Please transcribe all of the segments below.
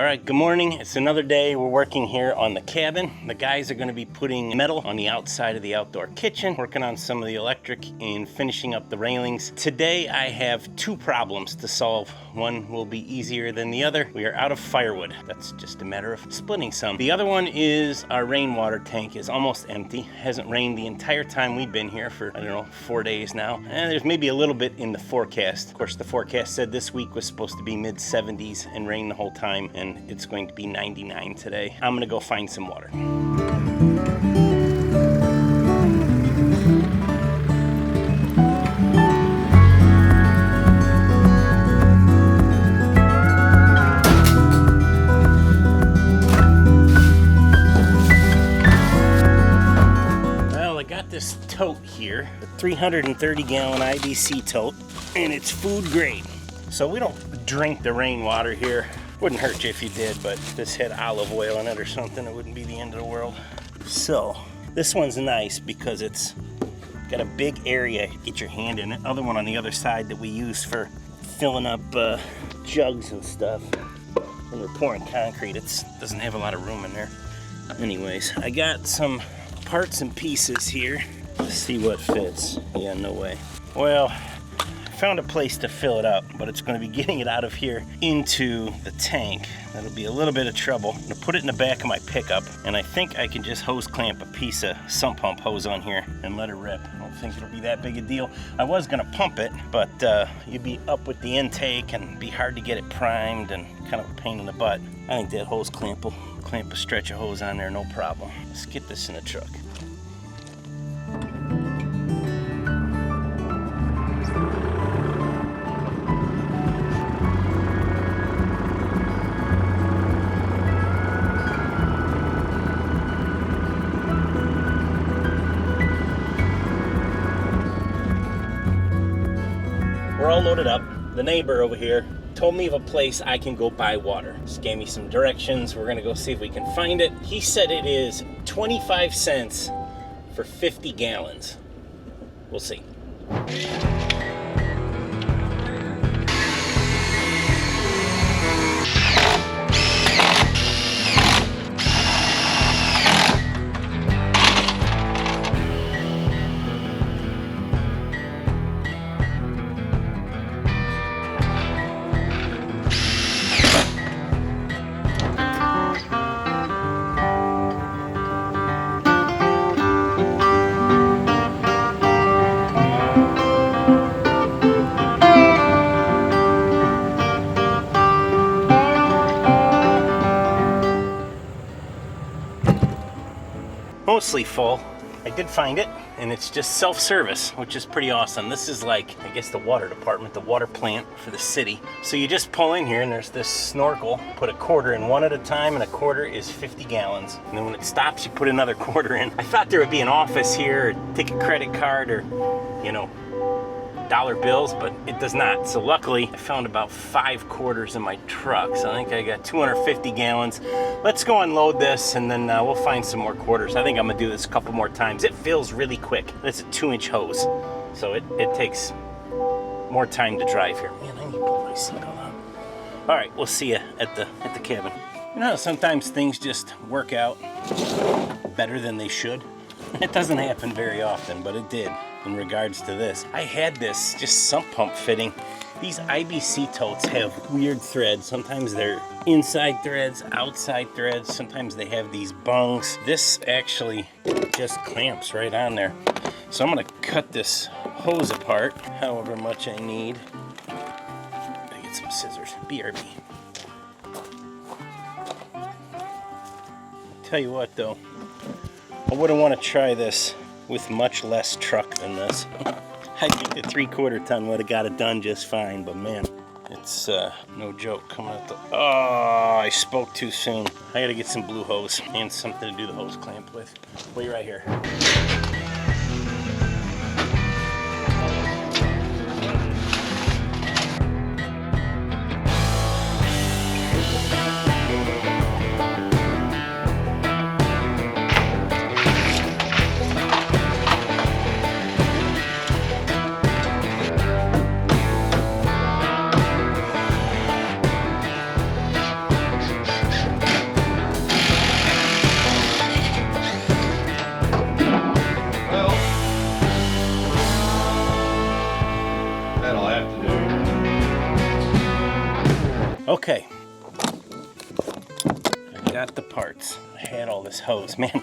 All right, good morning. It's another day. We're working here on the cabin. The guys are going to be putting metal on the outside of the outdoor kitchen, working on some of the electric and finishing up the railings. Today I have two problems to solve. One will be easier than the other. We are out of firewood. That's just a matter of splitting some. The other one is our rainwater tank is almost empty. Hasn't rained the entire time we've been here for, 4 days now. And there's maybe a little bit in the forecast. Of course, the forecast said this week was supposed to be mid-70s and rain the whole time, and it's going to be 99 today. I'm gonna go find some water. This tote here, the 330 gallon IBC tote, and it's food grade. So we don't drink the rainwater here. Wouldn't hurt you if you did, but if this had olive oil in it or something, it wouldn't be the end of the world. So this one's nice because it's got a big area to get your hand in it. Other one on the other side that we use for filling up jugs and stuff. When we're pouring concrete, it doesn't have a lot of room in there. Anyways, I got some parts and pieces here. Let's see what fits. Yeah, no way. Well, I found a place to fill it up, but it's going to be getting it out of here into the tank. That'll be a little bit of trouble. I'm going to put it in the back of my pickup, and I think I can just hose clamp a piece of sump pump hose on here and let it rip. I don't think it'll be that big a deal. I was going to pump it, but you'd be up with the intake and be hard to get it primed and kind of a pain in the butt. I think that hose clamp will clamp a stretch of hose on there, no problem. Let's get this in the truck. We're all loaded up. The neighbor over here told me of a place I can go buy water. Just gave me some directions. We're gonna go see if we can find it. He said it is 25 cents for 50 gallons. We'll see. Mostly full. I did find it, and it's just self-service, which is pretty awesome. This is like, I guess, the water department, the water plant for the city. So you just pull in here, and there's this snorkel. Put a quarter in one at a time, and a quarter is 50 gallons. And then when it stops, you put another quarter in. I thought there would be an office here, or take a credit card, or, dollar bills, but it does not. So luckily, I found about 5 quarters in my truck. So I think I got 250 gallons. Let's go unload this, and then we'll find some more quarters. I think I'm gonna do this a couple more times. It fills really quick. It's a 2-inch hose, so it takes more time to drive here. Man, I need to put my seatbelt on. All right, we'll see you at the cabin. Sometimes things just work out better than they should. It doesn't happen very often, but it did. In regards to this, I had this just sump pump fitting. These IBC totes have weird threads. Sometimes they're inside threads, outside threads. Sometimes they have these bungs. This actually just clamps right on there. So I'm gonna cut this hose apart, however much I need. I get some scissors, BRB. Tell you what though, I wouldn't want to try this with much less truck than this. I think the 3/4 ton would have got it done just fine, but man, it's no joke coming out the... Oh, I spoke too soon. I gotta get some blue hose and something to do the hose clamp with. Wait right here. Okay. I got the parts. I had all this hose. Man,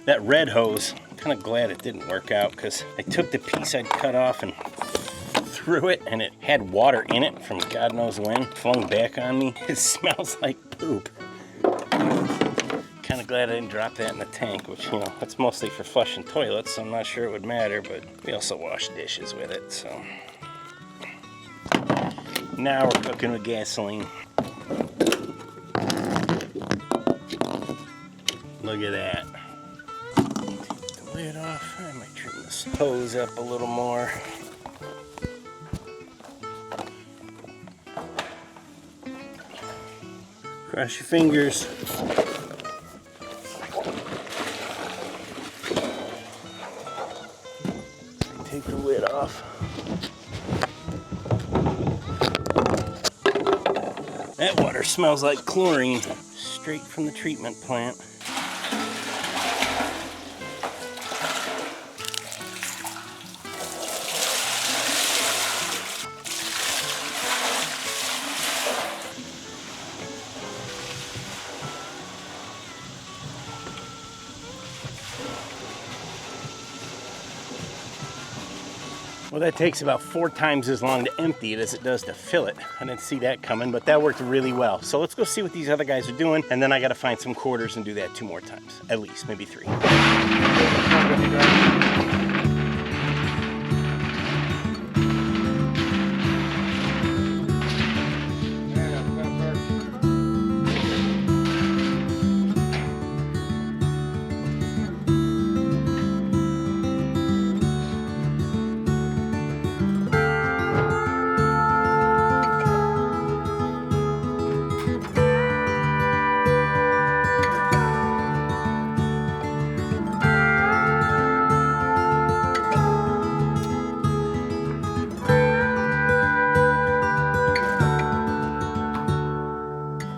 that red hose, I'm kind of glad it didn't work out because I took the piece I'd cut off and threw it, and it had water in it from God knows when. Flung back on me. It smells like poop. Kind of glad I didn't drop that in the tank, which, you know, that's mostly for flushing toilets, so I'm not sure it would matter, but we also wash dishes with it, so. Now we're cooking with gasoline. Look at that. Take the lid off. I might trim this hose up a little more. Cross your fingers. Take the lid off. That water smells like chlorine, straight from the treatment plant. Well, that takes about 4 times as long to empty it as it does to fill it. I didn't see that coming, but that worked really well. So let's go see what these other guys are doing, and then I gotta find some quarters and do that 2 more times. At least, maybe 3.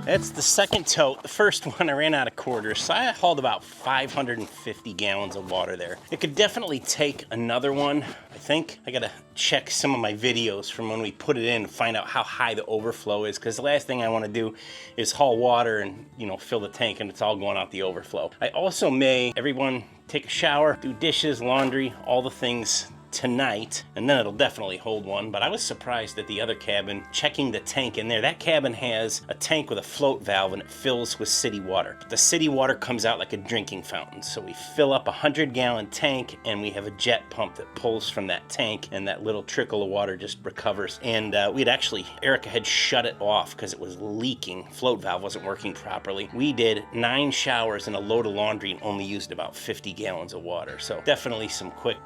That's the second tote. The first one I ran out of quarters, so I hauled about 550 gallons of water there. It could definitely take another one, I think. I gotta check some of my videos from when we put it in to find out how high the overflow is, because the last thing I wanna do is haul water and, you know, fill the tank and it's all going out the overflow. I also may, everyone take a shower, do dishes, laundry, all the things tonight, and then it'll definitely hold one. But I was surprised at the other cabin, checking the tank in there. That cabin has a tank with a float valve and it fills with city water. But the city water comes out like a drinking fountain. So we fill up a 100-gallon tank and we have a jet pump that pulls from that tank, and that little trickle of water just recovers. And Erica had shut it off because it was leaking. Float valve wasn't working properly. We did 9 showers and a load of laundry and only used about 50 gallons of water. So definitely some quick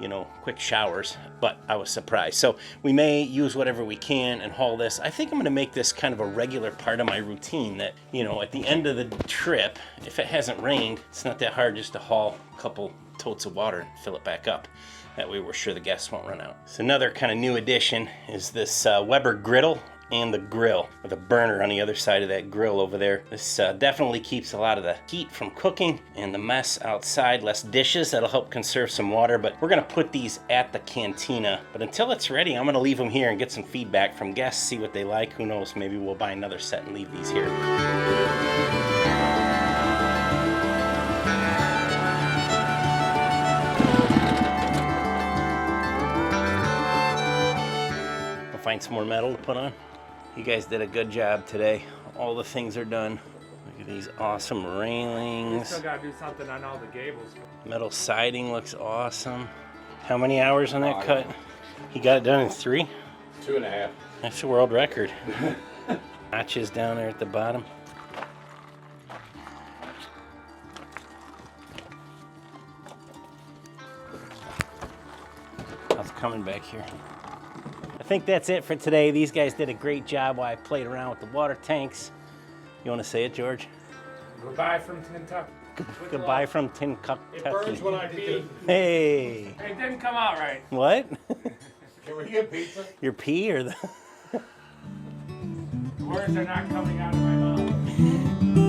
showers. But I was surprised. So we may use whatever we can and haul this. I think I'm gonna make this kind of a regular part of my routine, that, you know, at the end of the trip, if it hasn't rained, it's not that hard just to haul a couple totes of water and fill it back up. That way we're sure the gas won't run out. So another kind of new addition is this Weber griddle and the grill with a burner on the other side of that grill over there. This definitely keeps a lot of the heat from cooking and the mess outside. Less dishes, that'll help conserve some water, but we're gonna put these at the cantina. But until it's ready, I'm gonna leave them here and get some feedback from guests, see what they like. Who knows, maybe we'll buy another set and leave these here. We'll find some more metal to put on. You guys did a good job today. All the things are done. Look at these awesome railings. We still gotta do something on all the gables. Metal siding looks awesome. How many hours on that cut? He got it done in 3? 2.5. That's a world record. Notches down there at the bottom. How's it coming back here? I think that's it for today. These guys did a great job while I played around with the water tanks. You want to say it, George? Goodbye from Kentucky. Goodbye from Kentucky. It burns when I pee. Hey. It didn't come out right. What? Can we get pizza? Your pee or the... The words are not coming out of my mouth.